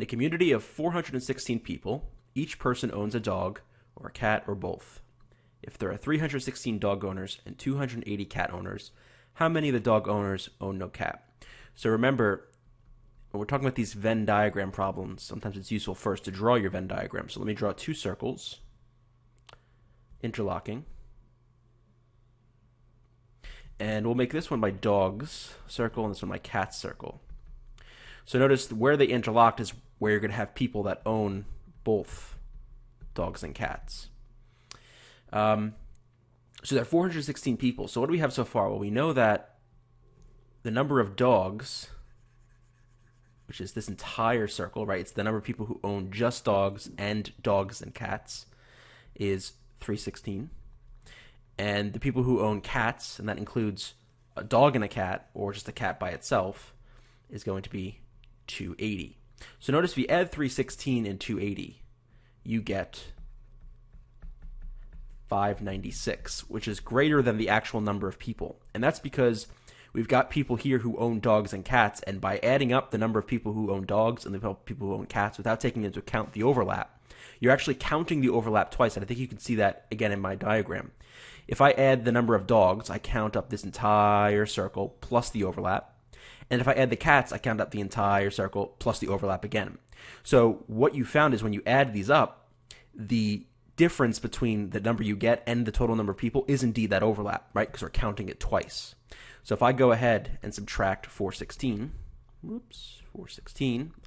In a community of 416 people, each person owns a dog or a cat or both. If there are 316 dog owners and 280 cat owners, how many of the dog owners own no cat? So remember, when we're talking about these Venn diagram problems, sometimes it's useful first to draw your Venn diagram. So let me draw two circles, interlocking. And we'll make this one my dogs circle and this one my cats circle. So notice where they interlocked is where you're going to have people that own both dogs and cats. So there are 416 people. So what do we have so far? Well, we know that the number of dogs, which is this entire circle, right? It's the number of people who own just dogs and cats, is 316. And the people who own cats, and that includes a dog and a cat, or just a cat by itself, is going to be 280. So notice if you add 316 and 280, you get 596, which is greater than the actual number of people. And that's because we've got people here who own dogs and cats, and by adding up the number of people who own dogs and the people who own cats without taking into account the overlap, you're actually counting the overlap twice, and I think you can see that again in my diagram. If I add the number of dogs, I count up this entire circle plus the overlap. And if I add the cats, I count up the entire circle plus the overlap again. So what you found is when you add these up, the difference between the number you get and the total number of people is indeed that overlap, right? Because we're counting it twice. So if I go ahead and subtract 416,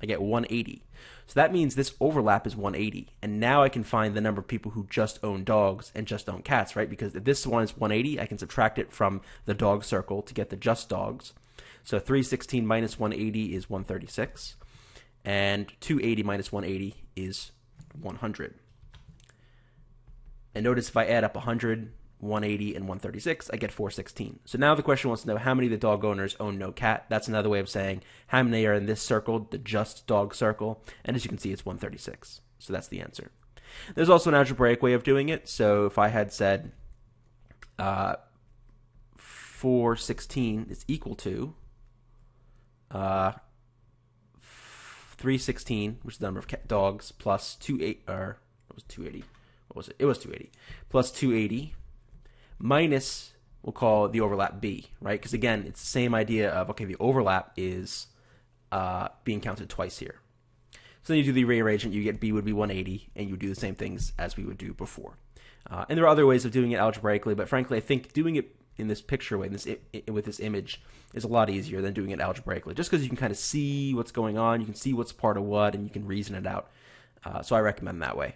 I get 180. So that means this overlap is 180. And now I can find the number of people who just own dogs and just own cats, right? Because if this one is 180, I can subtract it from the dog circle to get the just dogs. So 316 minus 180 is 136. And 280 minus 180 is 100. And notice if I add up 100, 180, and 136, I get 416. So now the question wants to know how many of the dog owners own no cat. That's another way of saying how many are in this circle, the just dog circle. And as you can see, it's 136. So that's the answer. There's also an algebraic way of doing it. So if I had said 416 is equal to 316, which is the number of dogs, plus 280, or it was 280. What was it? It was 280. Plus 280 minus, we'll call the overlap B, right? Because again, it's the same idea of, okay, the overlap is being counted twice here. So then you do the rearrangement, you get B would be 180, and you do the same things as we would do before. And there are other ways of doing it algebraically, but frankly, I think doing it in this picture way, with this image, is a lot easier than doing it algebraically, just because you can kind of see what's going on, you can see what's part of what, and you can reason it out. So I recommend that way.